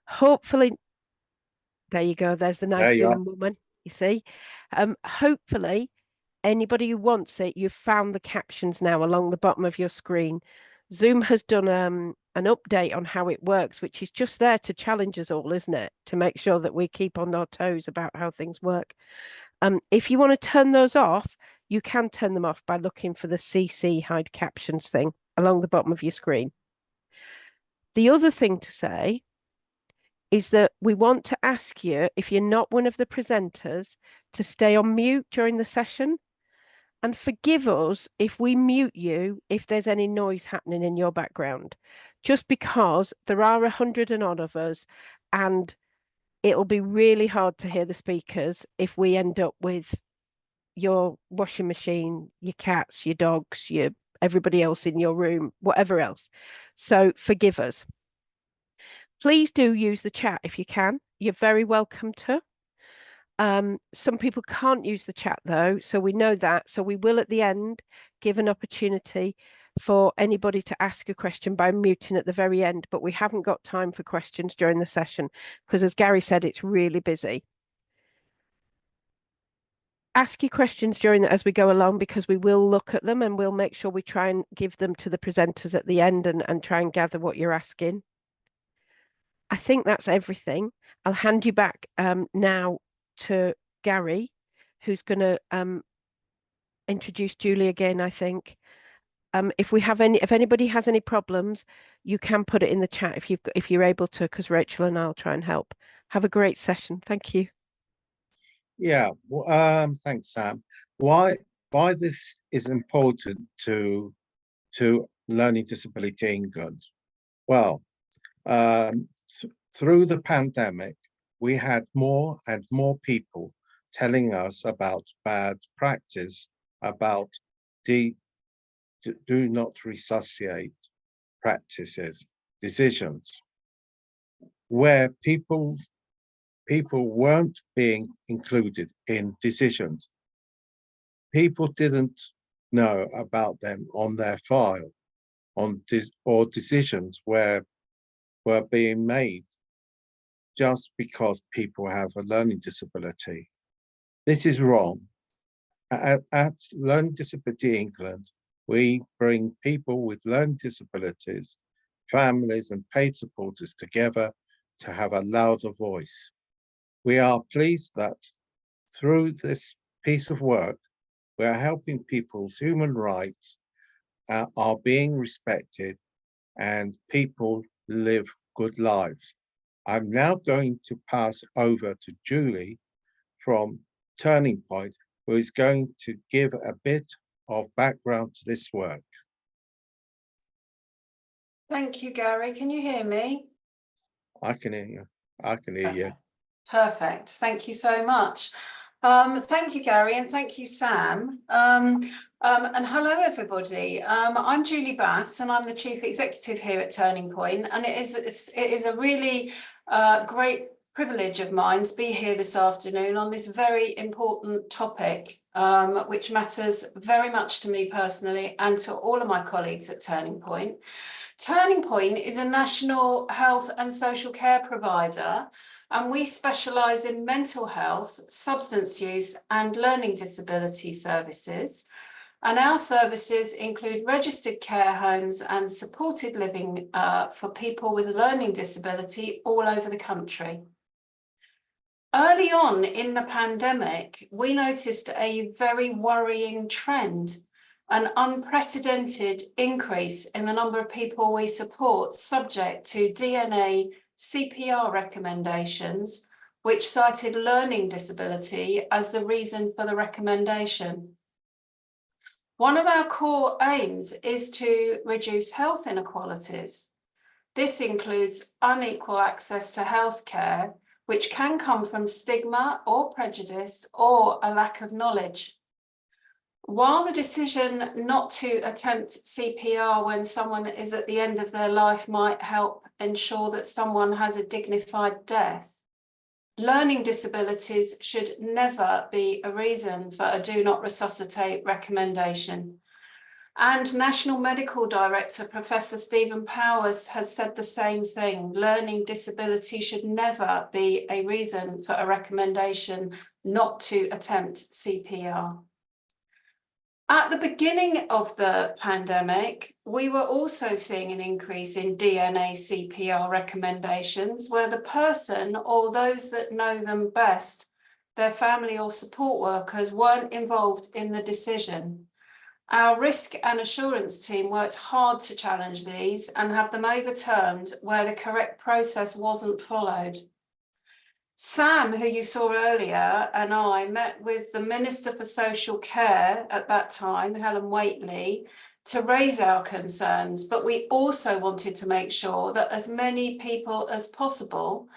Hopefully, there you go. There's the There nice you are. Zoom woman, you see. Hopefully, anybody who wants it, you've found the captions now along the bottom of your screen. Zoom has done an update on how it works, which is just there to challenge us all, isn't it? To make sure that we keep on our toes about how things work. If you want to turn those off, you can turn them off by looking for the CC hide captions thing along the bottom of your screen. The other thing to say is that we want to ask you, if you're not one of the presenters, to stay on mute during the session. And forgive us if we mute you if there's any noise happening in your background, just because there are 100 and odd of us, and it'll be really hard to hear the speakers if we end up with your washing machine, your cats, your dogs, everybody else in your room, whatever else. So forgive us. Please do use the chat if you can. You're very welcome to. Some people can't use the chat though, so we know that. So we will at the end give an opportunity for anybody to ask a question by muting at the very end, but we haven't got time for questions during the session because, as Gary said, it's really busy. Ask your questions during as we go along, because we will look at them and we'll make sure we try and give them to the presenters at the end and try and gather what you're asking. I think that's everything. I'll hand you back now to Gary, who's going to introduce Julie again, I think. If anybody has any problems, you can put it in the chat if you're able to, because Rachel and I'll try and help. Have a great session. Thank you. Yeah, thanks, Sam. Why this is important to Learning Disability England? Well, through the pandemic, we had more and more people telling us about bad practice, about do not resuscitate practices, decisions, where people weren't being included in decisions. People didn't know about them on their file, or decisions were being made just because people have a learning disability. This is wrong. At Learning Disability England, we bring people with learning disabilities, families and paid supporters together to have a louder voice. We are pleased that through this piece of work, we are helping people's human rights are being respected and people live good lives. I'm now going to pass over to Julie from Turning Point, who is going to give a bit of background to this work. Thank you, Gary. Can you hear me? I can hear you. I can hear you. Perfect. Thank you so much. Thank you, Gary, and thank you, Sam. And hello, everybody. I'm Julie Bass, and I'm the Chief Executive here at Turning Point. And it is a really great privilege of mine to be here this afternoon on this very important topic, which matters very much to me personally and to all of my colleagues at Turning Point. Turning Point is a national health and social care provider, and we specialise in mental health, substance use and learning disability services. And our services include registered care homes and supported living for people with learning disability all over the country. Early on in the pandemic, we noticed a very worrying trend, an unprecedented increase in the number of people we support subject to DNACPR recommendations, which cited learning disability as the reason for the recommendation. One of our core aims is to reduce health inequalities. This includes unequal access to healthcare, which can come from stigma or prejudice or a lack of knowledge. While the decision not to attempt CPR when someone is at the end of their life might help ensure that someone has a dignified death, learning disabilities should never be a reason for a do not resuscitate recommendation. And National Medical Director, Professor Stephen Powers, has said the same thing. Learning disability should never be a reason for a recommendation not to attempt CPR. At the beginning of the pandemic, we were also seeing an increase in DNACPR recommendations where the person or those that know them best, their family or support workers, weren't involved in the decision. Our risk and assurance team worked hard to challenge these and have them overturned where the correct process wasn't followed. Sam, who you saw earlier, and I met with the Minister for Social Care at that time, Helen Whately, to raise our concerns, but we also wanted to make sure that as many people as possible,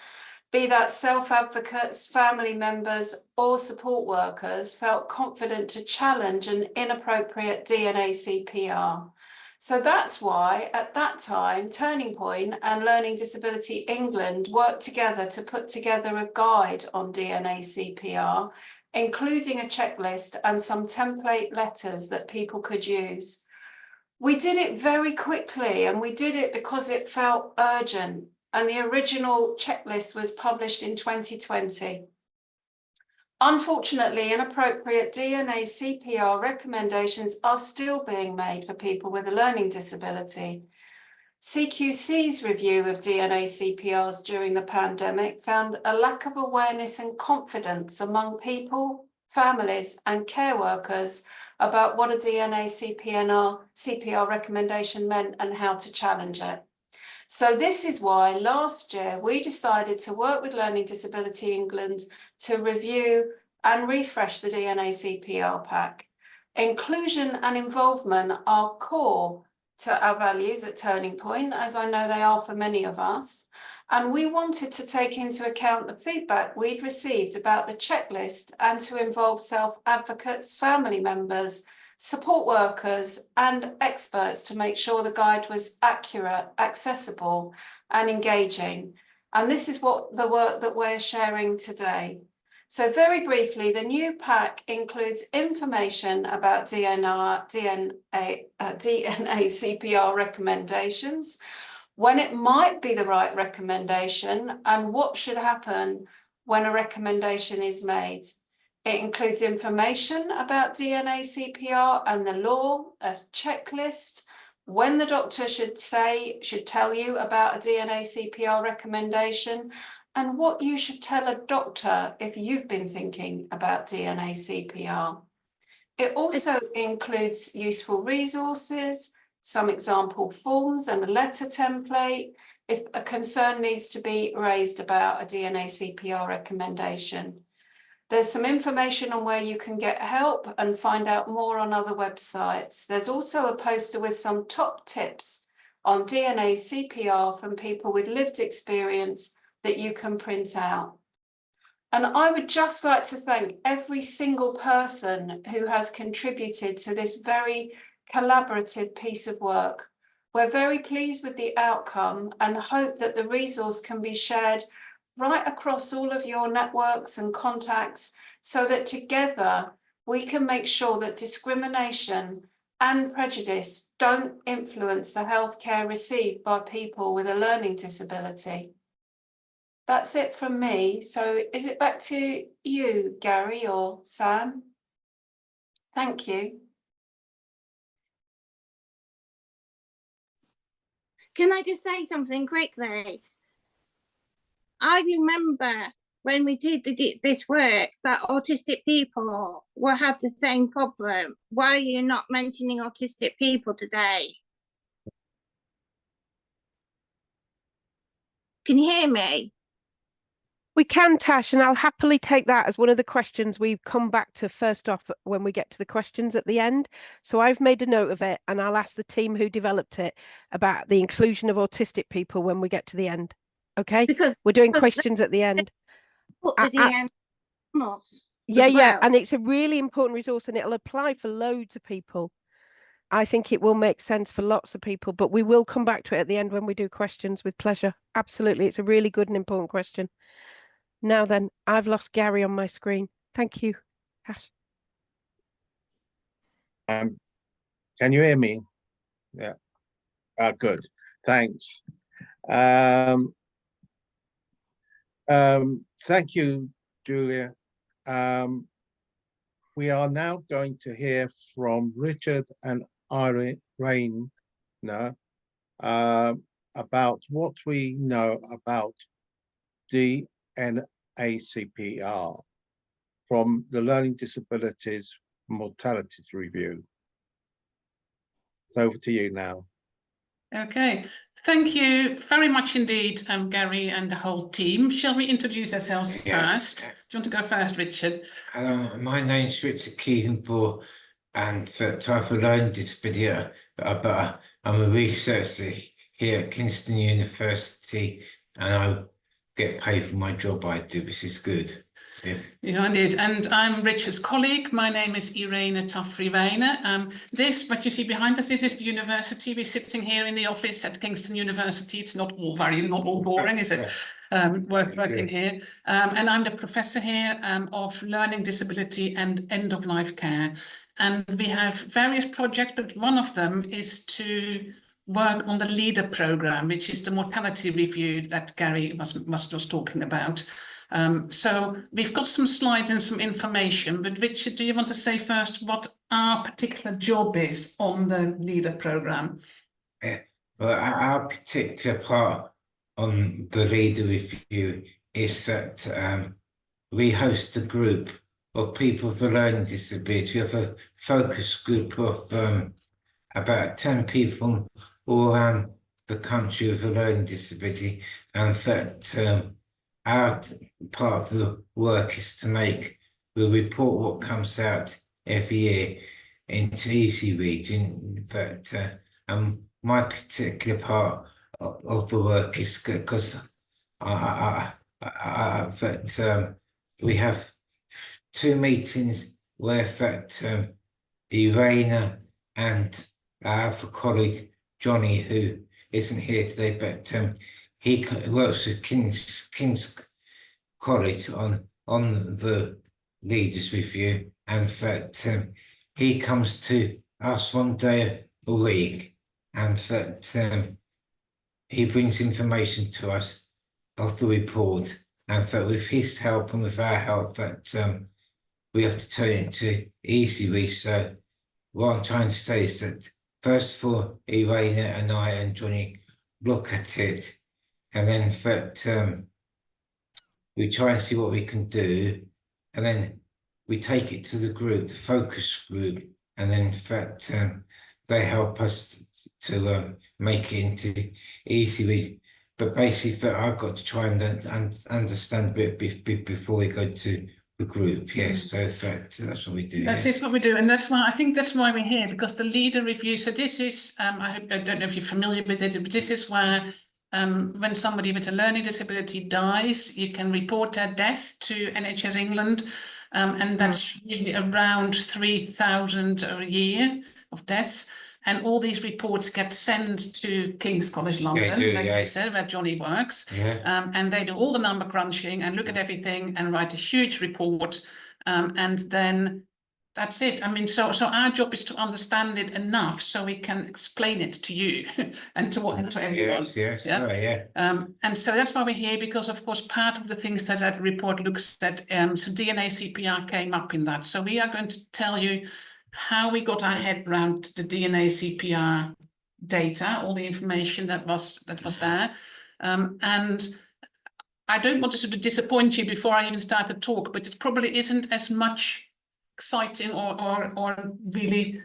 be that self-advocates, family members or support workers, felt confident to challenge an inappropriate DNACPR. So that's why at that time, Turning Point and Learning Disability England worked together to put together a guide on DNACPR, including a checklist and some template letters that people could use. We did it very quickly and we did it because it felt urgent, and the original checklist was published in 2020. Unfortunately, inappropriate DNACPR recommendations are still being made for people with a learning disability. CQC's review of DNACPRs during the pandemic found a lack of awareness and confidence among people, families, and care workers about what a DNACPR recommendation meant and how to challenge it. So this is why last year we decided to work with Learning Disability England to review and refresh the DNACPR pack. Inclusion and involvement are core to our values at Turning Point, as I know they are for many of us. And we wanted to take into account the feedback we'd received about the checklist and to involve self-advocates, family members, support workers and experts to make sure the guide was accurate, accessible and engaging. And this is what the work that we're sharing today. So very briefly, the new pack includes information about DNACPR recommendations, when it might be the right recommendation and what should happen when a recommendation is made. It includes information about DNACPR and the law, a checklist, when the doctor should tell you about a DNACPR recommendation, and what you should tell a doctor if you've been thinking about DNACPR. It also includes useful resources, some example forms and a letter template if a concern needs to be raised about a DNACPR recommendation. There's some information on where you can get help and find out more on other websites. There's also a poster with some top tips on DNACPR from people with lived experience that you can print out. And I would just like to thank every single person who has contributed to this very collaborative piece of work. We're very pleased with the outcome and hope that the resource can be shared right across all of your networks and contacts so that together we can make sure that discrimination and prejudice don't influence the healthcare received by people with a learning disability. That's it from me. So is it back to you, Gary or Sam? Thank you. Can I just say something quickly? I remember when we did this work that autistic people will have the same problem. Why are you not mentioning autistic people today? Can you hear me? We can, Tash, and I'll happily take that as one of the questions we come back to first off when we get to the questions at the end. So I've made a note of it and I'll ask the team who developed it about the inclusion of autistic people when we get to the end. Okay, because we're doing questions at the end. Put the DN Yeah, and it's a really important resource and it'll apply for loads of people. I think it will make sense for lots of people, but we will come back to it at the end when we do questions with pleasure. Absolutely, it's a really good and important question. Now then, I've lost Gary on my screen. Thank you, Tash. Can you hear me? Yeah. Good. Thanks. Thank you, Julia. We are now going to hear from Richard and Irene about what we know about DNACPR from the Learning Disabilities Mortalities Review. It's over to you now. Okay, thank you very much indeed, Gary and the whole team. Shall we introduce ourselves first? Do you want to go first, Richard? My name's Richard Keegan-Ball, and for type of learning disability, but I'm a researcher here at Kingston University, and I get paid for my job I do, which is good. Yes. Yeah, indeed. And I'm Richard's colleague. My name is Irene Taffrey-Weijne. This, what you see behind us, this is the university. We're sitting here in the office at Kingston University. It's not all boring, is it? Working here. And I'm the professor here of learning disability and end-of-life care. And we have various projects, but one of them is to work on the LEADER program, which is the mortality review that Gary was talking about. So we've got some slides and some information, but Richard, do you want to say first what our particular job is on the LEADER program? Well, our particular part on the LEADER review is that we host a group of people with a learning disability. We have a focus group of about 10 people all around the country with a learning disability, and that our part of the work is to we'll report what comes out every year into Easy Region, but my particular part of the work is because we have 2 meetings where Irena and I have a colleague, Johnny, who isn't here today, but he works with King's College on the Leaders Review, and that he comes to us 1 day a week, and that he brings information to us of the report, and that with his help and with our help, that we have to turn it into Easy Read. So what I'm trying to say is that first of all, Irene and I and Johnny look at it, and then that we try and see what we can do, and then we take it to the group, the focus group, and then that they help us to make it into Easy Read. But basically, I've got to try and understand a bit before we go to the group. Yes, so that's what we do. That is what we do, and that's why I think that's why we're here, because the LEADER review. So this is I don't know if you're familiar with it, but this is where when somebody with a learning disability dies, you can report their death to NHS England, and that's usually around 3,000 a year of deaths. And all these reports get sent to King's College London, like you said, where Johnny works. Yeah. And they do all the number crunching and look at everything and write a huge report. And then that's it. I mean, so our job is to understand it enough so we can explain it to you and to everyone. Yes, yeah? Right, yeah. And so that's why we're here, because of course part of the things that report looks at, so DNACPR came up in that. So we are going to tell you how we got our head around the DNACPR data, all the information that was there. And I don't want to sort of disappoint you before I even start to talk, but it probably isn't as much exciting or really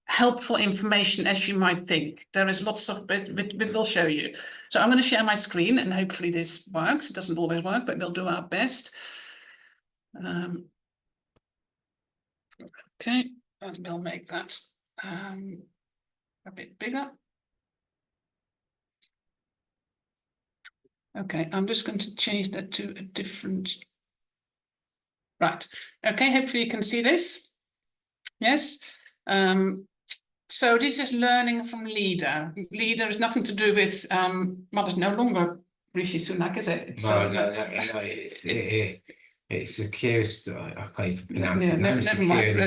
helpful information as you might think. There is lots of, but we'll show you. So I'm going to share my screen, and hopefully this works. It doesn't always work, but we'll do our best. Okay, and we'll make that a bit bigger. Okay, I'm just going to change that to a different. Right. Okay, hopefully you can see this. Yes. So this is learning from LEADER. LEADER has nothing to do with well, it's no longer Rishi Sunak, is it? No, it's It's a curious, I can't even pronounce Yeah, it. never mind.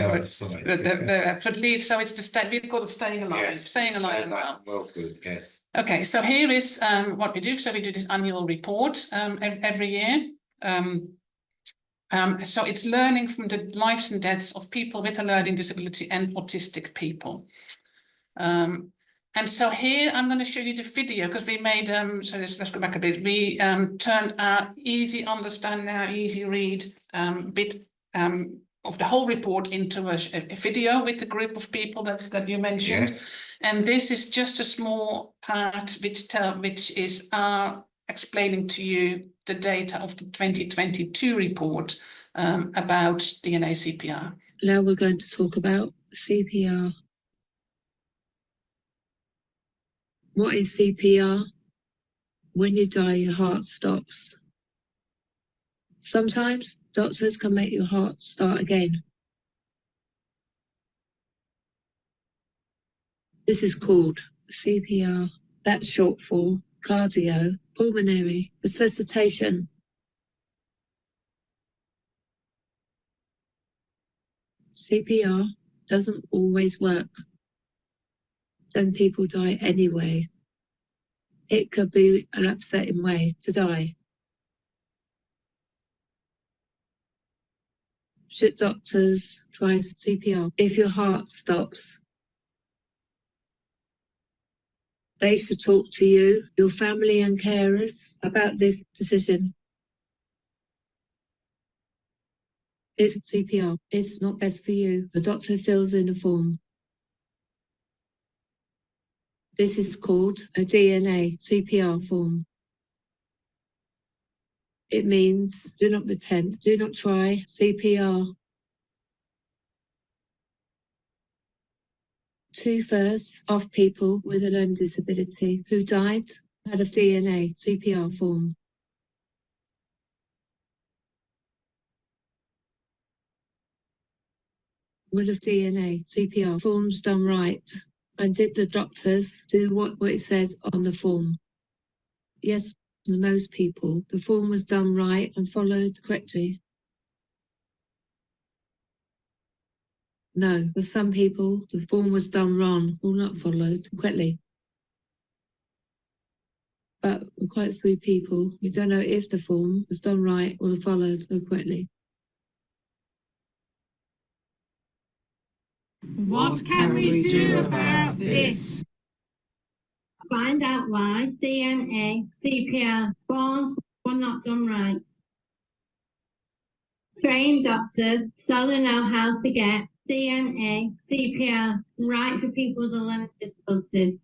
But lead, so it's we call it staying alive, yes, staying alive and well. Well, good, yes. Okay, so here is what we do. So we do this annual report every year. So it's learning from the lives and deaths of people with a learning disability and autistic people. And so here I'm going to show you the video because we made, so let's go back a bit. We turned our easy understand now, easy read bit of the whole report into a video with the group of people that you mentioned. Yes. And this is just a small part which is explaining to you the data of the 2022 report about DNACPR. Now we're going to talk about CPR. What is CPR? When you die, your heart stops. Sometimes doctors can make your heart start again. This is called CPR. That's short for cardiopulmonary resuscitation. CPR doesn't always work. Then people die anyway. It could be an upsetting way to die. Should doctors try CPR if your heart stops? They should talk to you, your family and carers about this decision. It's CPR. It's not best for you. The doctor fills in a form. This is called a DNACPR form. It means do not pretend, do not try CPR. 2/3 of people with a learning disability who died had a DNACPR form. With a DNACPR forms done right, and did the doctors do what it says on the form? Yes, for most people, the form was done right and followed correctly. No, with some people, the form was done wrong or not followed correctly. But with quite a few people, we don't know if the form was done right or followed correctly. What can we do about this? Find out why DNACPR forms were not done right. Train doctors so they know how to get DNACPR right for people with a learning disability.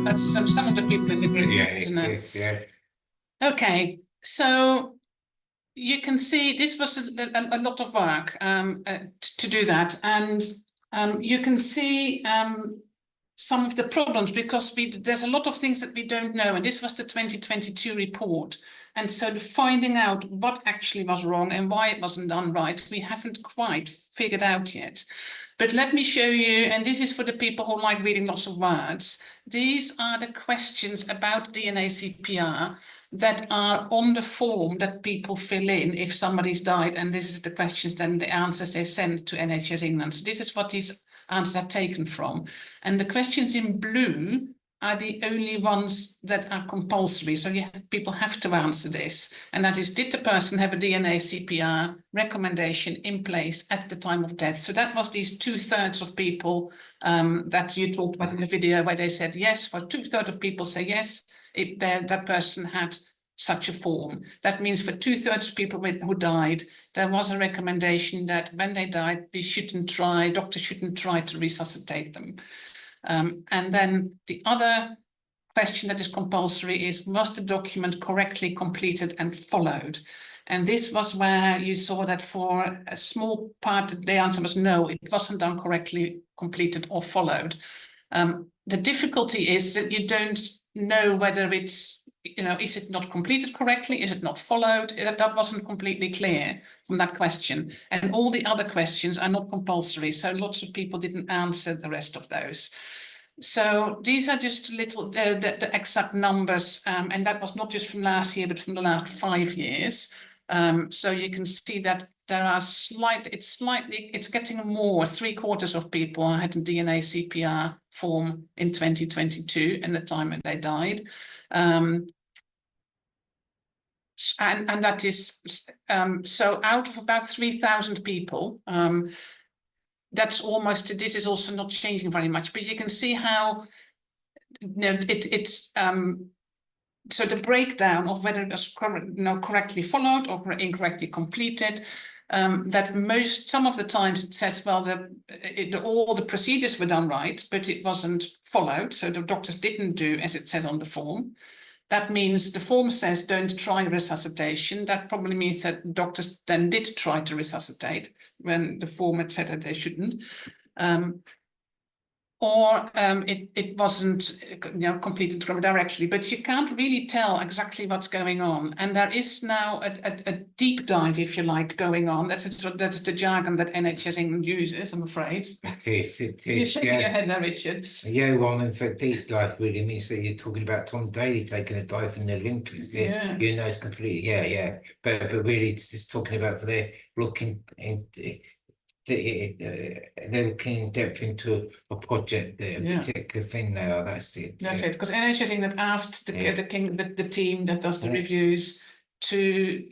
That's some of the people in the group, Yeah, isn't it? yes, yeah. Okay, so you can see this was a lot of work to do that, and you can see some of the problems because there's a lot of things that we don't know, and this was the 2022 report, and so finding out what actually was wrong and why it wasn't done right, we haven't quite figured out yet. But let me show you, and this is for the people who like reading lots of words. These are the questions about DNACPR that are on the form that people fill in if somebody's died, and this is the questions, then the answers they send to NHS England. So this is what these answers are taken from. And the questions in blue are the only ones that are compulsory. So people have to answer this. And that is, did the person have a DNACPR recommendation in place at the time of death? So that was these 2/3 of people that you talked about in the video where they said yes. For 2/3 of people say yes, if that person had such a form. That means for 2/3 of people who died, there was a recommendation that when they died, doctors shouldn't try to resuscitate them. And then the other question that is compulsory is, was the document correctly completed and followed? And this was where you saw that for a small part, the answer was no, it wasn't done correctly, completed or followed. The difficulty is that you don't know whether it's you know, is it not completed correctly? Is it not followed? That wasn't completely clear from that question. And all the other questions are not compulsory. So lots of people didn't answer the rest of those. So these are just little, the exact numbers. And that was not just from last year, but from the last 5 years. So you can see that there are it's getting more. 3/4 of people had a DNACPR form in 2022 and the time when they died. And that is, so out of about 3,000 people, that's almost, this is also not changing very much, but you can see how, you know, it's, so the breakdown of whether it was correctly followed or incorrectly completed, that some of the times it says, well, all the procedures were done right, but it wasn't followed. So the doctors didn't do as it said on the form. That means the form says don't try resuscitation. That probably means that doctors then did try to resuscitate when the form had said that they shouldn't. Or it wasn't, you know, completed directly, but you can't really tell exactly what's going on. And there is now a deep dive, if you like, going on. That's the jargon that NHS England uses, I'm afraid. It is. You're shaking your head there, Richard. Yeah, well, I mean, for deep dive really means that you're talking about Tom Daley taking a dive in the Olympics. Yeah. You know, it's completely, yeah. But really, it's just talking about for their looking they're looking in depth into a project, a particular thing there. That's it. That's it. Because NHS England asked the team that does the reviews to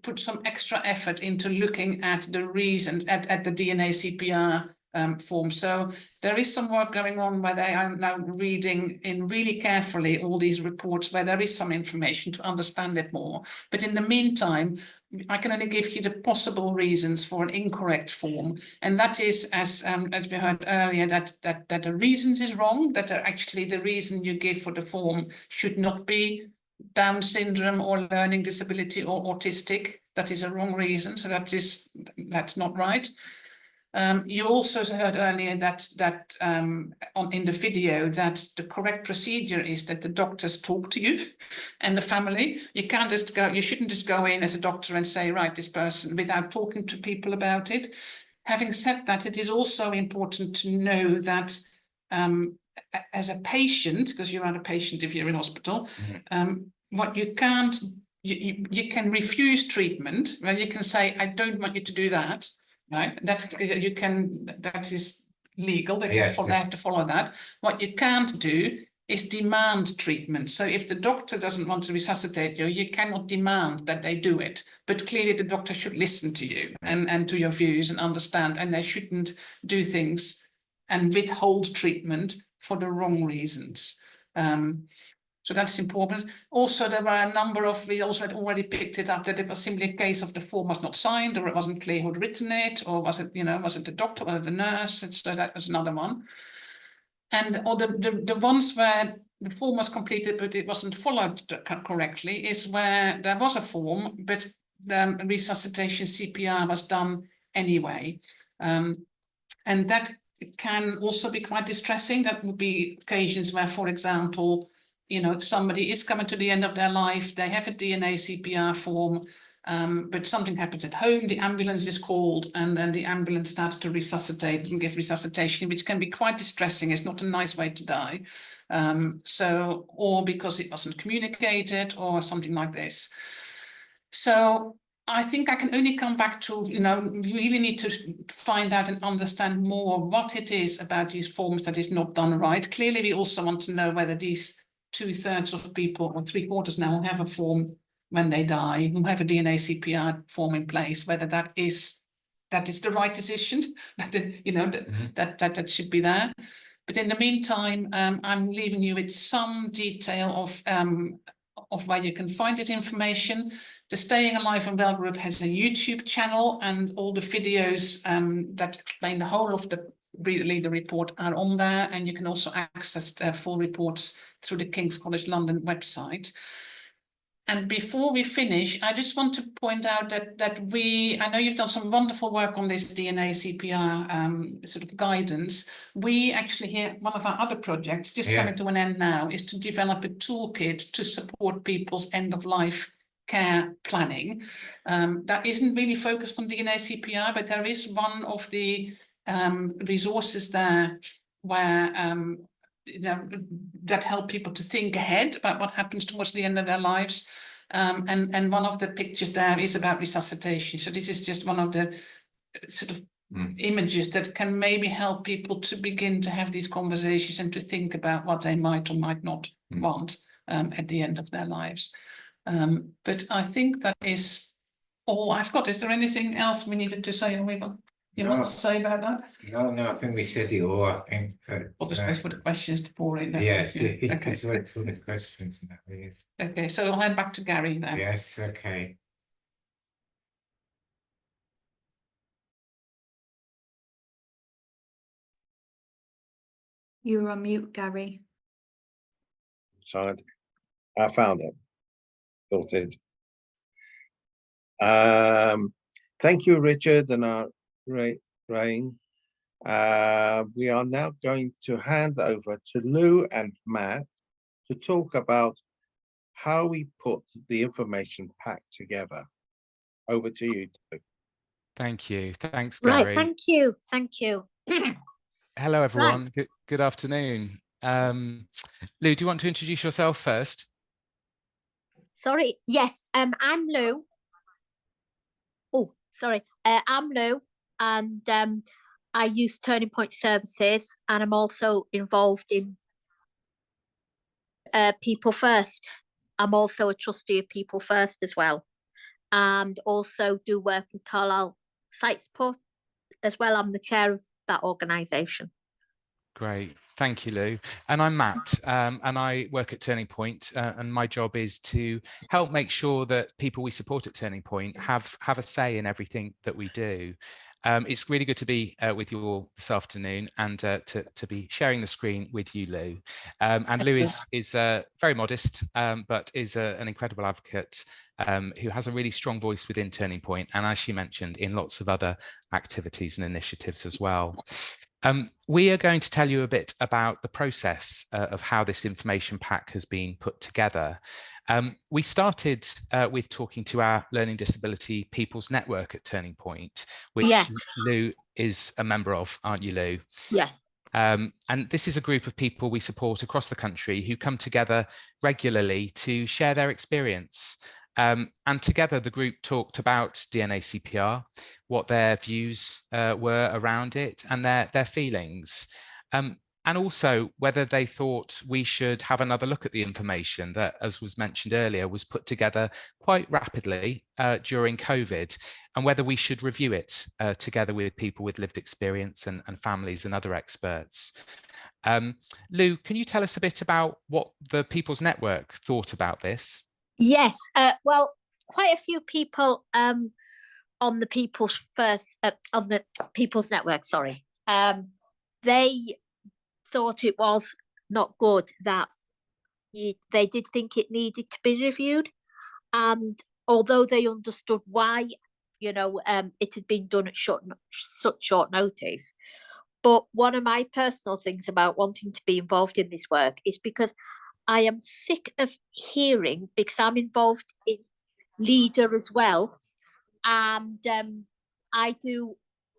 put some extra effort into looking at the reason at the DNACPR form. So there is some work going on where they are now reading in really carefully all these reports where there is some information to understand it more. But in the meantime, I can only give you the possible reasons for an incorrect form, and that is, as we heard earlier, that the reasons is wrong. That actually the reason you give for the form should not be Down syndrome or learning disability or autistic. That is a wrong reason. So that's not right. You also heard earlier that in the video that the correct procedure is that the doctors talk to you and the family. You can't just go, you shouldn't just go in as a doctor and say, right, this person, without talking to people about it. Having said that, it is also important to know that as a patient, because you are a patient if you're in hospital, what you can't, you can refuse treatment, where you can say, I don't want you to do that. Right, that is legal. They have to follow that. What you can't do is demand treatment. So if the doctor doesn't want to resuscitate you, you cannot demand that they do it. But clearly the doctor should listen to you and to your views and understand, and they shouldn't do things and withhold treatment for the wrong reasons. So that's important. Also, there were a number of, we also had already picked it up that it was simply a case of the form was not signed, or it wasn't clear who'd written it, or was it, was it the doctor or the nurse? So that was another one. And or the ones where the form was completed but it wasn't followed correctly is where there was a form, but the resuscitation CPR was done anyway. And that can also be quite distressing. That would be occasions where, for example, somebody is coming to the end of their life, they have a DNACPR form, but something happens at home, the ambulance is called, and then the ambulance starts to resuscitate and give resuscitation, which can be quite distressing. It's not a nice way to die. Or because it wasn't communicated or something like this. So I think I can only come back to, we really need to find out and understand more what it is about these forms that is not done right. Clearly, we also want to know whether these 2/3 of people, or 3/4 now, have a form when they die, who have a DNACPR form in place, whether that is the right decision, that should be there. But in the meantime, I'm leaving you with some detail of where you can find this information. The Staying Alive and Well group has a YouTube channel, and all the videos that explain the whole of the leader report are on there, and you can also access full reports through the King's College London website. And before we finish, I just want to point out that I know you've done some wonderful work on this DNACPR sort of guidance. We actually here, one of our other projects, just coming to an end now, is to develop a toolkit to support people's end of life care planning. That isn't really focused on DNACPR, but there is one of the resources there where that help people to think ahead about what happens towards the end of their lives. And one of the pictures there is about resuscitation. So this is just one of the sort of images that can maybe help people to begin to have these conversations and to think about what they might or might not want at the end of their lives. But I think that is all I've got. Is there anything else we needed to say? You want to say about that? No, I think we said it all. I think. I'll just wait for the questions to pour in. Yes, Okay. just wait for the questions now. Okay, so I'll hand back to Gary now. Yes, okay. You're on mute, Gary. Sorry, I found it. Sorted. Thank you, Richard and Rain. We are now going to hand over to Lou and Matt to talk about how we put the information pack together. Over to you, Lou. Thank you. Thanks, Gary. Right, thank you. Thank you. Hello, everyone. Right. Good afternoon. Lou, do you want to introduce yourself first? Sorry. Yes, I'm Lou. Oh, sorry. I'm Lou, and I use Turning Point Services, and I'm also involved in People First. I'm also a trustee of People First as well, and also do work with Carlisle Site Support as well. I'm the chair of that organisation. Great. Thank you, Lou. And I'm Matt, and I work at Turning Point, and my job is to help make sure that people we support at Turning Point have a say in everything that we do. It's really good to be with you all this afternoon and to be sharing the screen with you, Lou. And Lou is very modest, but is an incredible advocate who has a really strong voice within Turning Point, and as she mentioned, in lots of other activities and initiatives as well. We are going to tell you a bit about the process of how this information pack has been put together. We started with talking to our Learning Disability People's Network at Turning Point, which Lou is a member of, aren't you, Lou? Yes. And this is a group of people we support across the country who come together regularly to share their experience. And together the group talked about DNACPR, what their views were around it and their feelings, and also whether they thought we should have another look at the information that, as was mentioned earlier, was put together quite rapidly during COVID, and whether we should review it together with people with lived experience and families and other experts. Lou, can you tell us a bit about what the People's Network thought about this? Yes, well, quite a few people on the People's Network, sorry, they thought it was not good, that they did think it needed to be reviewed, and although they understood why, it had been done at such short notice. But one of my personal things about wanting to be involved in this work is because I am sick of hearing, because I'm involved in Leader as well, and I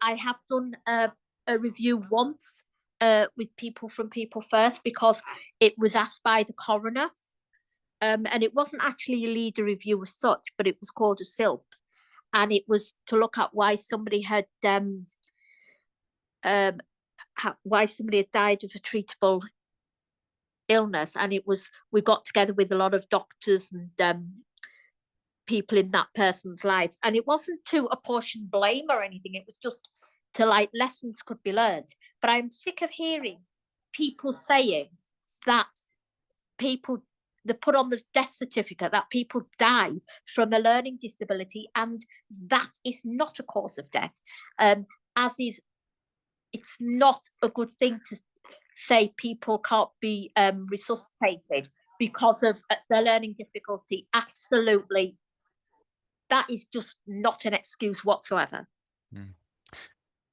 have done a review once with people from People First, because it was asked by the coroner, and it wasn't actually a Leader review as such, but it was called a SILP, and it was to look at why somebody had died of a treatable illness. And we got together with a lot of doctors and people in that person's lives, and it wasn't to apportion blame or anything, it was just to lessons could be learned. But I'm sick of hearing people saying that they put on the death certificate that people die from a learning disability, and that is not a cause of death, it's not a good thing to say people can't be resuscitated because of their learning difficulty. Absolutely. That is just not an excuse whatsoever.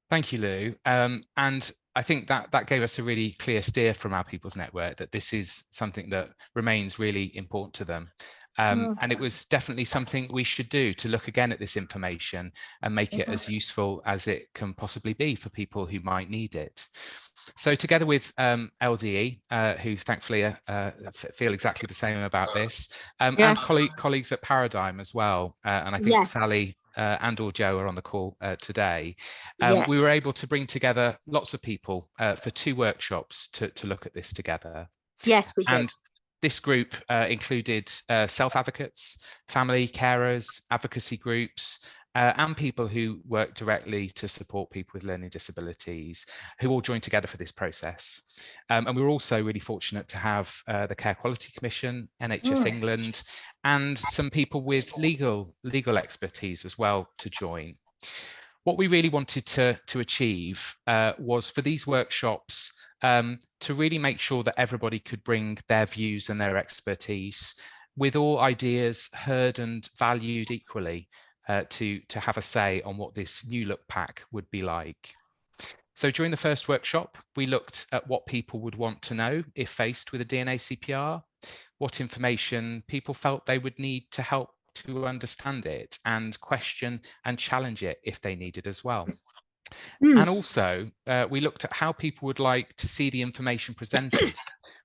Thank you, Lou. And I think that gave us a really clear steer from our People's Network that this is something that remains really important to them. And it was definitely something we should do, to look again at this information and make it as useful as it can possibly be for people who might need it. So together with LDE, who thankfully feel exactly the same about this, and colleagues at Paradigm as well, and I think Sally and or Joe are on the call today, we were able to bring together lots of people for 2 workshops to look at this together. Yes, we did. And this group included self-advocates, family carers, advocacy groups, and people who work directly to support people with learning disabilities, who all joined together for this process. And we were also really fortunate to have the Care Quality Commission, NHS England, and some people with legal expertise as well to join. What we really wanted to achieve was for these workshops to really make sure that everybody could bring their views and their expertise, with all ideas heard and valued equally, to have a say on what this new look pack would be like. So during the first workshop, we looked at what people would want to know if faced with a DNACPR, what information people felt they would need to help to understand it and question and challenge it if they needed as well. And also, we looked at how people would like to see the information presented,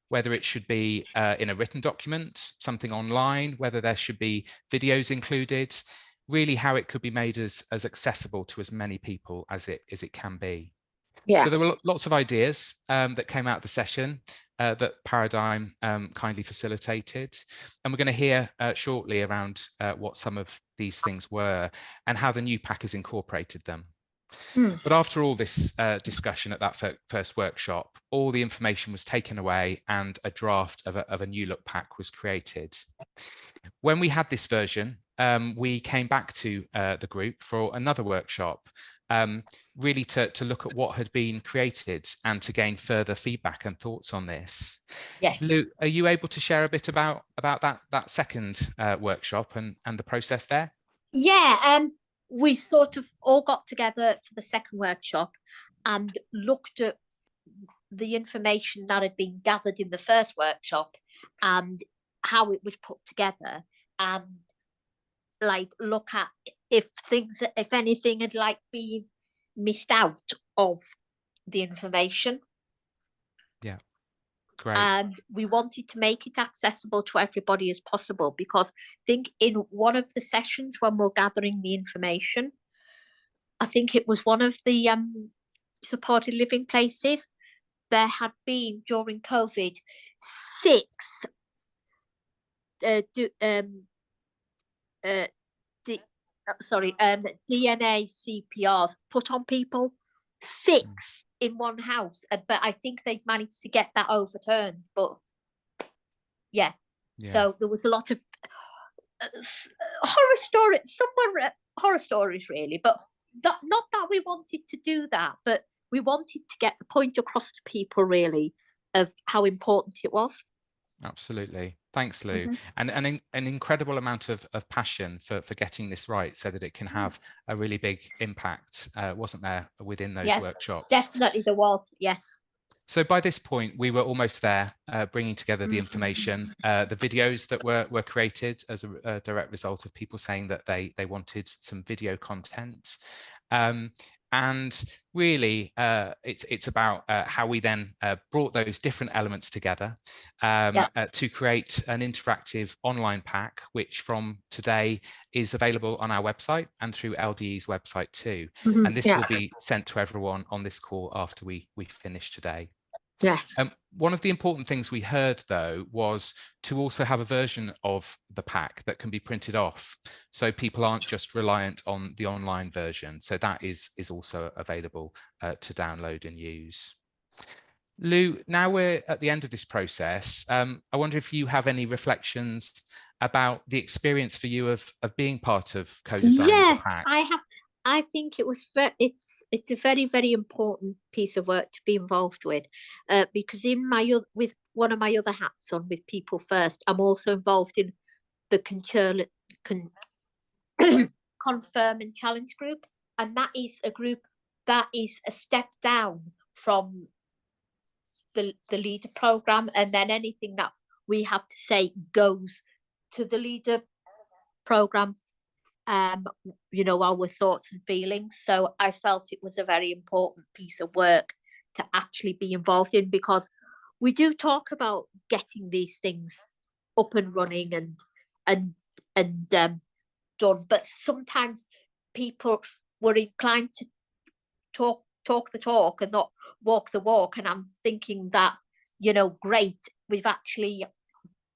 whether it should be in a written document, something online, whether there should be videos included, really how it could be made as accessible to as many people as it can be. So there were lots of ideas that came out of the session that Paradigm kindly facilitated. And we're going to hear shortly around what some of these things were and how the new pack has incorporated them. But after all this discussion at that first workshop, all the information was taken away and a draft of a new look pack was created. When we had this version, we came back to the group for another workshop, really to look at what had been created and to gain further feedback and thoughts on this. Lou, are you able to share a bit about that second workshop and the process there? We sort of all got together for the second workshop and looked at the information that had been gathered in the first workshop and how it was put together, and like look at if anything had like been missed out of the information. Yeah, great. And we wanted to make it accessible to everybody as possible, because I think in one of the sessions when we're gathering the information, I think it was one of the supported living places, there had been during COVID 6 DNACPRs put on people, 6 in one house, but I think they've managed to get that overturned. But yeah. So there was a lot of horror stories really, but not that we wanted to do that, but we wanted to get the point across to people really of how important it was. Absolutely. Thanks, Lou. And an incredible amount of passion for getting this right so that it can have a really big impact, wasn't there, within those workshops? Definitely there was, yes. So by this point, we were almost there, bringing together the information, the videos that were created as a direct result of people saying that they wanted some video content. And really, it's about how we then brought those different elements together to create an interactive online pack, which from today is available on our website and through LDE's website too. And this will be sent to everyone on this call after we finish today. Yes. One of the important things we heard, though, was to also have a version of the pack that can be printed off, so people aren't just reliant on the online version. So that is also available to download and use. Lou, now we're at the end of this process. I wonder if you have any reflections about the experience for you of being part of co-designing the pack. I have. I think it's a very, very important piece of work to be involved with, because with one of my other hats on with People First, I'm also involved in the Confirm and Challenge group, and that is a group that is a step down from the leader program, and then anything that we have to say goes to the leader program. Our thoughts and feelings. So I felt it was a very important piece of work to actually be involved in, because we do talk about getting these things up and running and done, but sometimes people were inclined to talk the talk and not walk the walk. And I'm thinking that, great, we've actually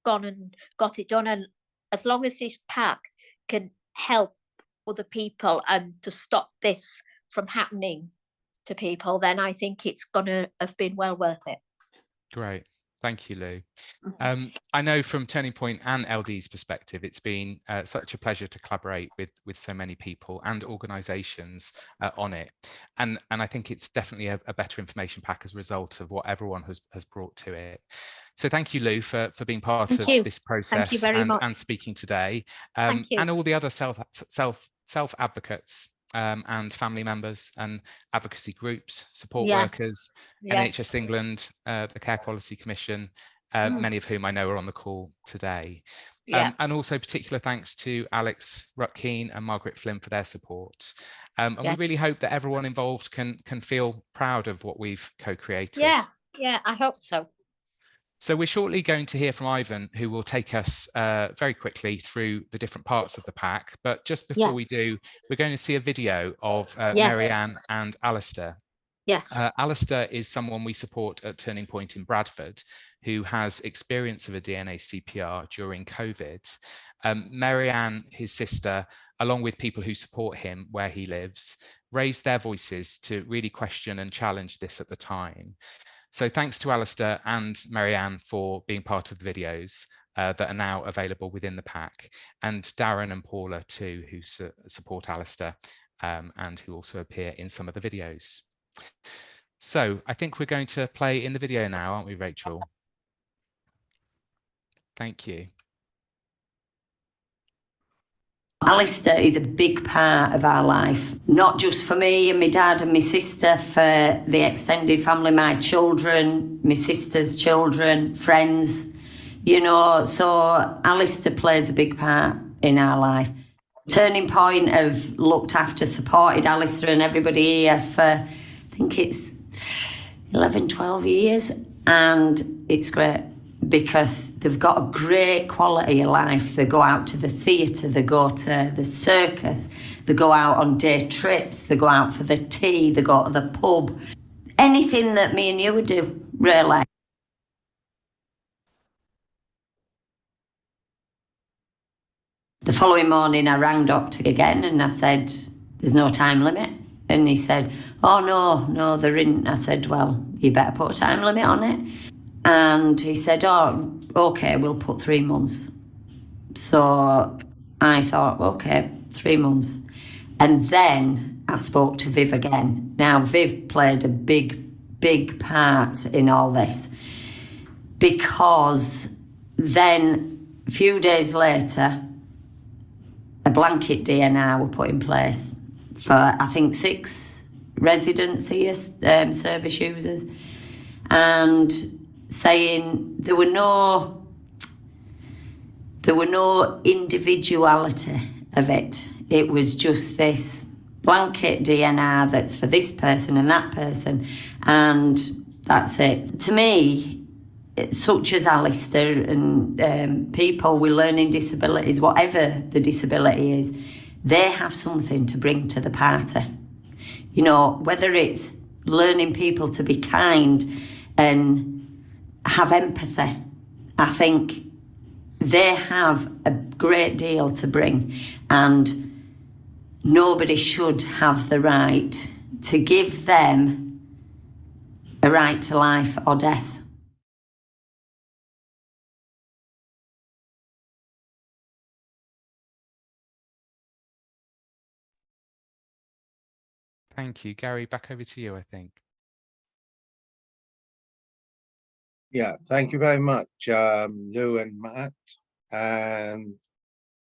gone and got it done, and as long as this pack can help other people and to stop this from happening to people, then I think it's going to have been well worth it. Great. Thank you, Lou. I know from Turning Point and LD's perspective, it's been such a pleasure to collaborate with so many people and organisations on it. And I think it's definitely a better information pack as a result of what everyone has brought to it. So thank you, Lou, for being part of this process and speaking today. And all the other self advocates and family members and advocacy groups, support workers, NHS England, the Care Quality Commission, many of whom I know are on the call today. And also particular thanks to Alex Rutkeen and Margaret Flynn for their support. And we really hope that everyone involved can feel proud of what we've co-created. Yeah, I hope so. So we're shortly going to hear from Ivan, who will take us very quickly through the different parts of the pack. But just before we do, we're going to see a video of Marianne and Alistair. Yes. Alistair is someone we support at Turning Point in Bradford, who has experience of a DNACPR during COVID. Marianne, his sister, along with people who support him where he lives, raised their voices to really question and challenge this at the time. So thanks to Alistair and Marianne for being part of the videos that are now available within the pack, and Darren and Paula too, who support Alistair and who also appear in some of the videos. So I think we're going to play in the video now, aren't we, Rachel? Thank you. Alistair is a big part of our life, not just for me and my dad and my sister, for the extended family, my children, my sister's children, friends, so Alistair plays a big part in our life. Turning Point have looked after, supported Alistair and everybody here for, I think it's 11, 12 years, and it's great because they've got a great quality of life. They go out to the theatre, they go to the circus, they go out on day trips, they go out for the tea, they go to the pub. Anything that me and you would do, really. The following morning I rang Doctor again and I said, there's no time limit. And he said, oh no, there isn't. I said, well, you better put a time limit on it. And he said, oh, okay, we'll put 3 months. So I thought, okay, 3 months. And then I spoke to Viv again. Now, Viv played a big part in all this, because then a few days later, a blanket DNR were put in place for, I think, 6 residents here, service users, and saying there were no individuality of it. It was just this blanket DNR that's for this person and that person, and that's it. To me, such as Alistair and people with learning disabilities, whatever the disability is, they have something to bring to the party. Whether it's learning people to be kind and have empathy, I think they have a great deal to bring, and nobody should have the right to give them a right to life or death. Thank you. Gary, back over to you, I think. Yeah, thank you very much, Lou and Matt. And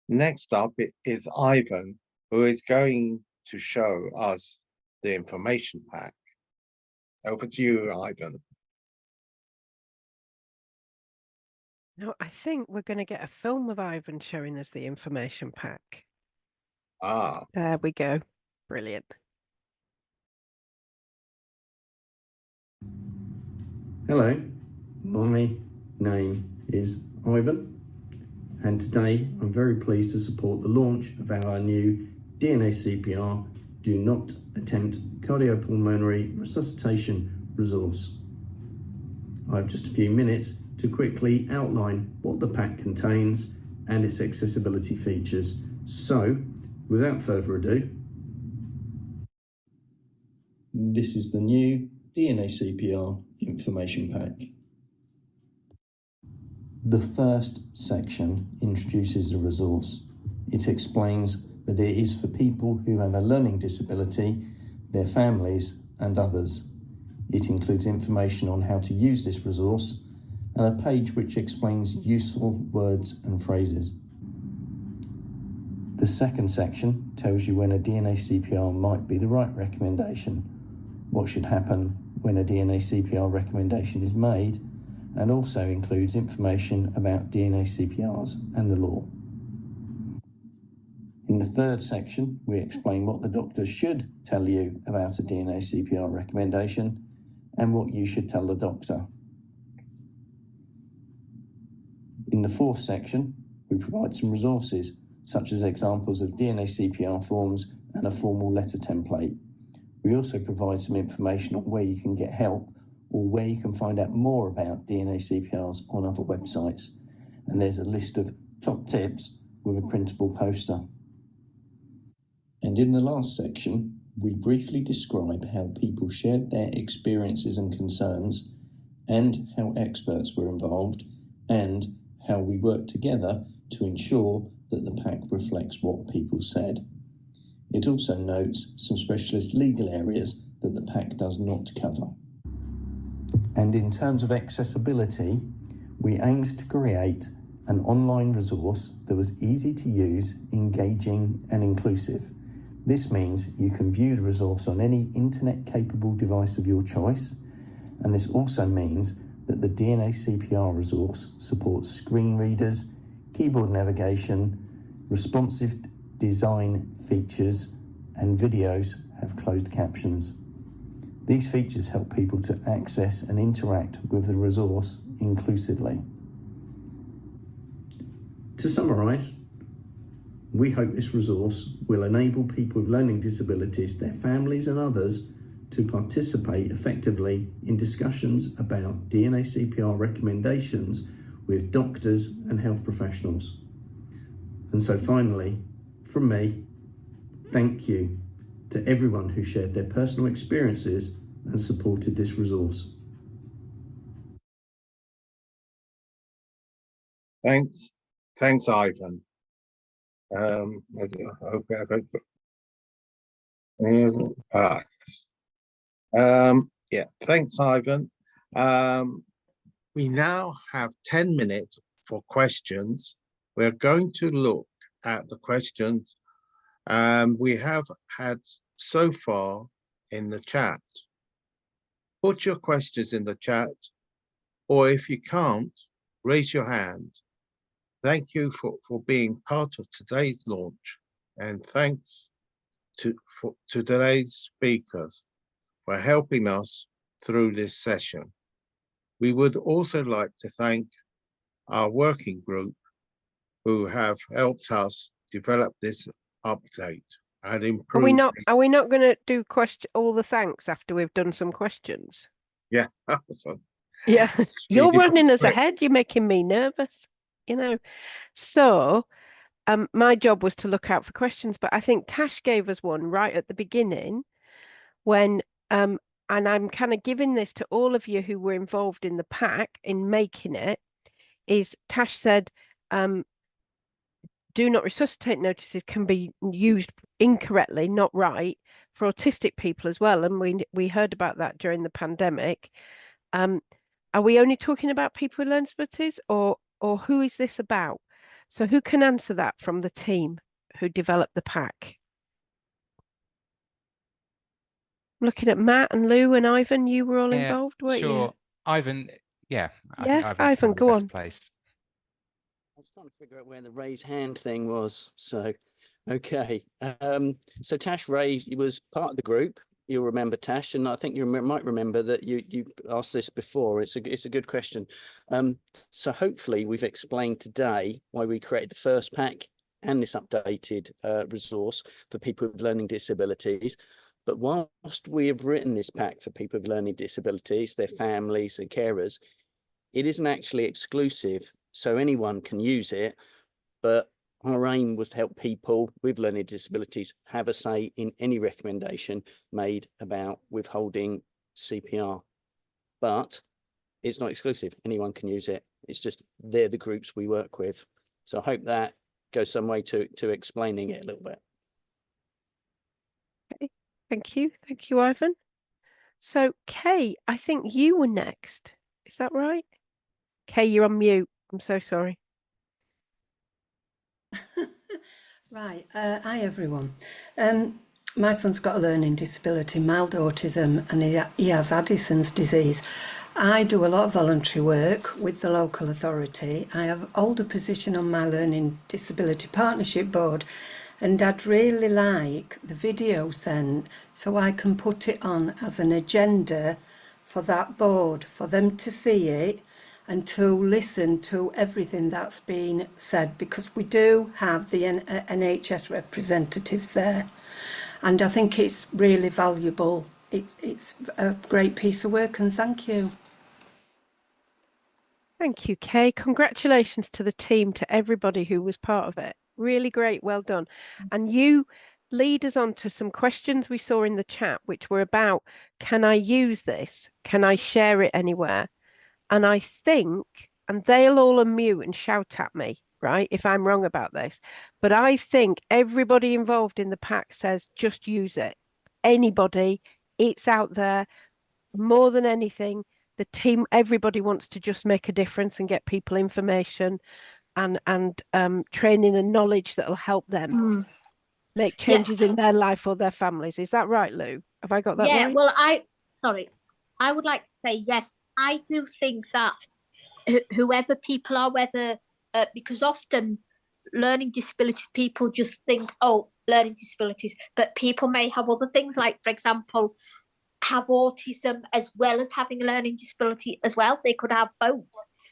next up is Ivan, who is going to show us the information pack. Over to you, Ivan. No, I think we're going to get a film of Ivan showing us the information pack. Ah, There we go. Brilliant. Hello, my name is Ivan, and today I'm very pleased to support the launch of our new DNACPR Do Not Attempt Cardiopulmonary Resuscitation resource. I have just a few minutes to quickly outline what the pack contains and its accessibility features. So, without further ado, this is the new DNACPR information pack. The first section introduces the resource. It explains that it is for people who have a learning disability, their families, and others. It includes information on how to use this resource and a page which explains useful words and phrases. The second section tells you when a DNACPR might be the right recommendation, what should happen when a DNACPR recommendation is made, and also includes information about DNACPRs and the law. In the third section, we explain what the doctor should tell you about a DNACPR recommendation and what you should tell the doctor. In the fourth section, we provide some resources, such as examples of DNACPR forms and a formal letter template. We also provide some information on where you can get help or where you can find out more about DNACPRs on other websites. And there's a list of top tips with a printable poster. And in the last section, we briefly describe how people shared their experiences and concerns, and how experts were involved, and how we worked together to ensure that the pack reflects what people said. It also notes some specialist legal areas that the pack does not cover. And in terms of accessibility, we aimed to create an online resource that was easy to use, engaging, and inclusive. This means you can view the resource on any internet-capable device of your choice, and this also means that the DNACPR resource supports screen readers, keyboard navigation, responsive design features, and videos have closed captions. These features help people to access and interact with the resource inclusively. To summarise, we hope this resource will enable people with learning disabilities, their families and others to participate effectively in discussions about DNACPR recommendations with doctors and health professionals. And so finally, from me, thank you to everyone who shared their personal experiences and supported this resource. thanks, Ivan. I hope I have yeah, thanks, Ivan. We now have 10 minutes for questions. We're going to look at the questions we have had so far in the chat. Put your questions in the chat, or if you can't, raise your hand. Thank you for being part of today's launch, and thanks to today's speakers for helping us through this session. We would also like to thank our working group who have helped us develop this update and improve. Are we not going to do all the thanks after we've done some questions? Yeah. Yeah, you're running us ahead. You're making me nervous, you know. So my job was to look out for questions, but I think Tash gave us one right at the beginning when and I'm kind of giving this to all of you who were involved in the pack in making it, is Tash said, do not resuscitate notices can be used incorrectly, not right, for autistic people as well. And we heard about that during the pandemic. Are we only talking about people with learning disabilities, or who is this about? So who can answer that from the team who developed the pack? I'm looking at Matt and Lou and Ivan. You were all involved, weren't sure. you? Ivan, yeah, I Yeah, think Ivan's Ivan, probably go the best on. place. I was trying to figure out where the raise hand thing was. So, okay. So Tash raised, he was part of the group. You'll remember Tash, and I think you might remember that you asked this before. It's a good question. So hopefully we've explained today why we created the first pack and this updated resource for people with learning disabilities. But whilst we have written this pack for people with learning disabilities, their families and carers, it isn't actually exclusive, so anyone can use it. But our aim was to help people with learning disabilities have a say in any recommendation made about withholding CPR. But it's not exclusive. Anyone can use it. It's just they're the groups we work with. So I hope that goes some way to explaining it a little bit. Okay, thank you. Thank you, Ivan. So Kay, I think you were next. Is that right? Kay, you're on mute. I'm so sorry. Right, hi everyone. My son's got a learning disability, mild autism, and he has Addison's disease. I do a lot of voluntary work with the local authority. I have an older position on my Learning Disability Partnership Board, and I'd really like the video sent so I can put it on as an agenda for that board, for them to see it and to listen to everything that's been said, because we do have the NHS representatives there, and I think it's really valuable. It's a great piece of work, and thank you. Thank you, Kay. Congratulations to the team, to everybody who was part of it. Really great, well done. And you lead us on to some questions we saw in the chat, which were about, can I use this? Can I share it anywhere? And I think, and they'll all unmute and shout at me, right, if I'm wrong about this, but I think everybody involved in the pack says just use it. Anybody, it's out there. More than anything, the team, everybody wants to just make a difference and get people information and training and knowledge that will help them make changes in their life or their families. Is that right, Lou? Have I got that right? Well, I would like to say yes. I do think that whoever people are, whether because often learning disabilities people just think, oh, learning disabilities, but people may have other things, like, for example, have autism as well as having a learning disability as well. They could have both.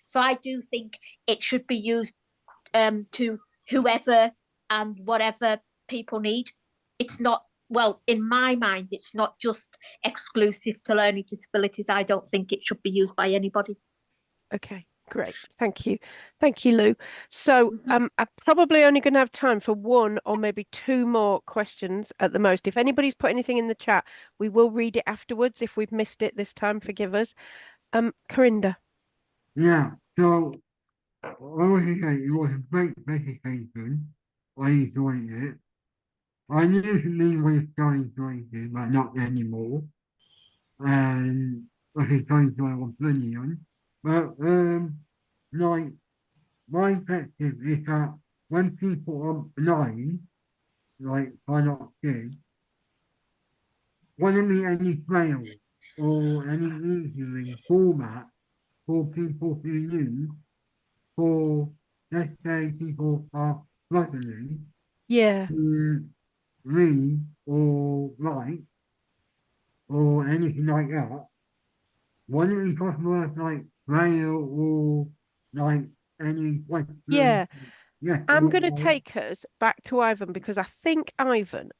So I do think it should be used to whoever and whatever people need. It's not, well, in my mind, it's not just exclusive to learning disabilities. I don't think it should be used by anybody. Okay, great. Thank you. Thank you, Lou. So I'm probably only going to have time for one or maybe two more questions at the most. If anybody's put anything in the chat, we will read it afterwards. If we've missed it this time, forgive us. Corinda. Yeah, so I was to say it was a great presentation. I enjoyed it. I usually was going to, but not anymore. And like I told you, I was brilliant. But like my perspective is that when people are blind, like are not kids, wouldn't be any trail or any easy format for people to use for, let's say, people are struggling to read or write or anything like that. Wouldn't it be possible to like braille or like any questions? Yeah. Yes, I'm going to take us back to Ivan, because I think of Ivan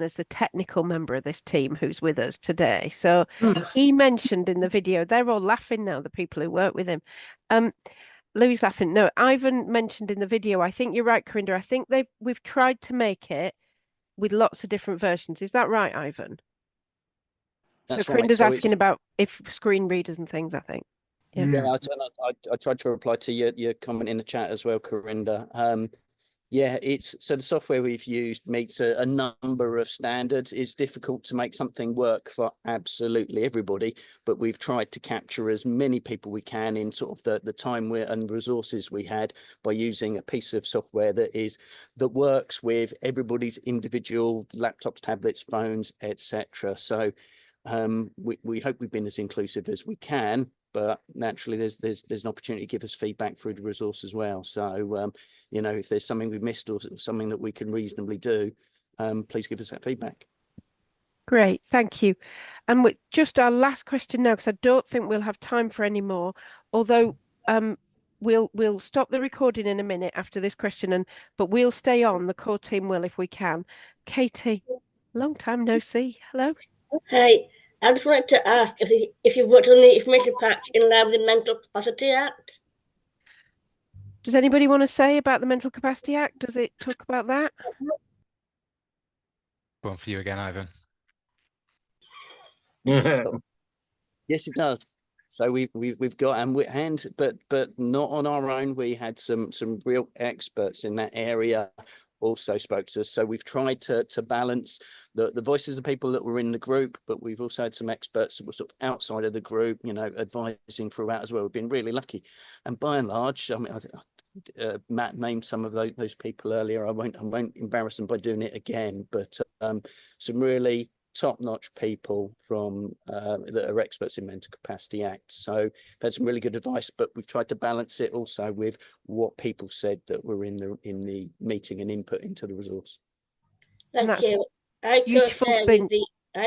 as the technical member of this team who's with us today. So he mentioned in the video, they're all laughing now, the people who work with him. Louis laughing. No, Ivan mentioned in the video, I think you're right, Corinda. I think we've tried to make it with lots of different versions. Is that right, Ivan? That's so Corinda's right. asking about if screen readers and things, I think. Yeah, I tried to reply to your comment in the chat as well, Corinda. Yeah, so the software we've used meets a number of standards. It's difficult to make something work for absolutely everybody, but we've tried to capture as many people we can in sort of the time and resources we had by using a piece of software that works with everybody's individual laptops, tablets, phones, etc. So we hope we've been as inclusive as we can, but naturally there's an opportunity to give us feedback through the resource as well. So you know, if there's something we've missed or something that we can reasonably do, please give us that feedback. Great, thank you. And with just our last question now, because I don't think we'll have time for any more, although we'll stop the recording in a minute after this question, but we'll stay on, the core team will if we can. Katie, long time no see. Hello. Hi, I just wanted to ask if you've worked on the information pack in line with the Mental Capacity Act. Does anybody want to say about the Mental Capacity Act? Does it talk about that? One for you again, Ivan. Yes, it does. So we've got but not on our own. We had some real experts in that area also spoke to us. So we've tried to balance the voices of people that were in the group, but we've also had some experts that were sort of outside of the group, you know, advising throughout as well. We've been really lucky, and by and large, I mean, I think Matt named some of those people earlier. I won't embarrass them by doing it again, but some really top-notch people from that are experts in Mental Capacity Act. So we've had some really good advice, but we've tried to balance it also with what people said that were in the meeting and input into the resource. Thank you. I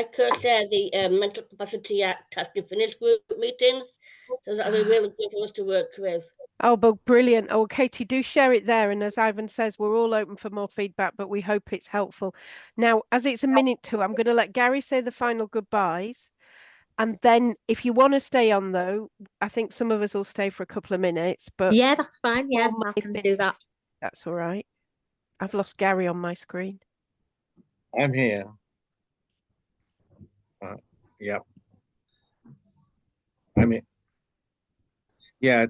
co-chair the Mental Capacity Act Task and Finish group meetings, so that'll be really good for us to work with. Oh, but brilliant. Oh, Katie, do share it there. And as Ivan says, we're all open for more feedback, but we hope it's helpful. Now, as it's a minute to, I'm going to let Gary say the final goodbyes. And then if you want to stay on, though, I think some of us will stay for a couple of minutes. But yeah, that's fine. Yeah, I can do that. That's all right. I've lost Gary on my screen. I'm here. Yep. I'm here. Yeah.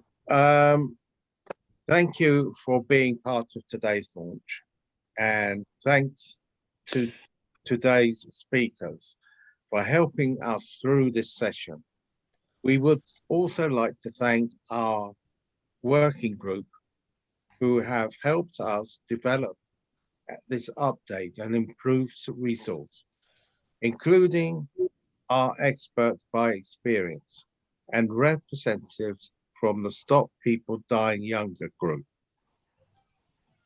Thank you for being part of today's launch, and thanks to today's speakers for helping us through this session. We would also like to thank our working group who have helped us develop this update and improve resource, including our experts by experience and representatives from the Stop People Dying Younger group,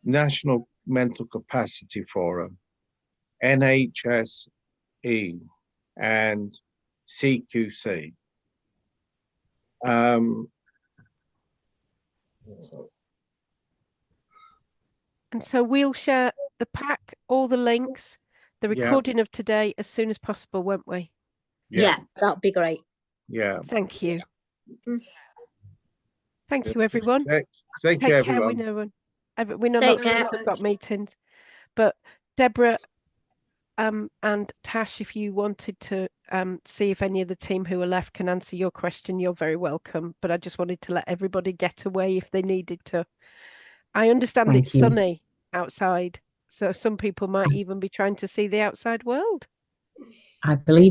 National Mental Capacity Forum, NHSE and CQC. And so we'll share the pack, all the links, the recording of today as soon as possible, won't we? Yeah, that'd be great. Yeah. Thank you. Thank you, everyone. Thank you, everyone. We know lots of us have got meetings, but Deborah and Tash, if you wanted to see if any of the team who are left can answer your question, you're very welcome. But I just wanted to let everybody get away if they needed to. I understand it's sunny outside, so some people might even be trying to see the outside world. I believe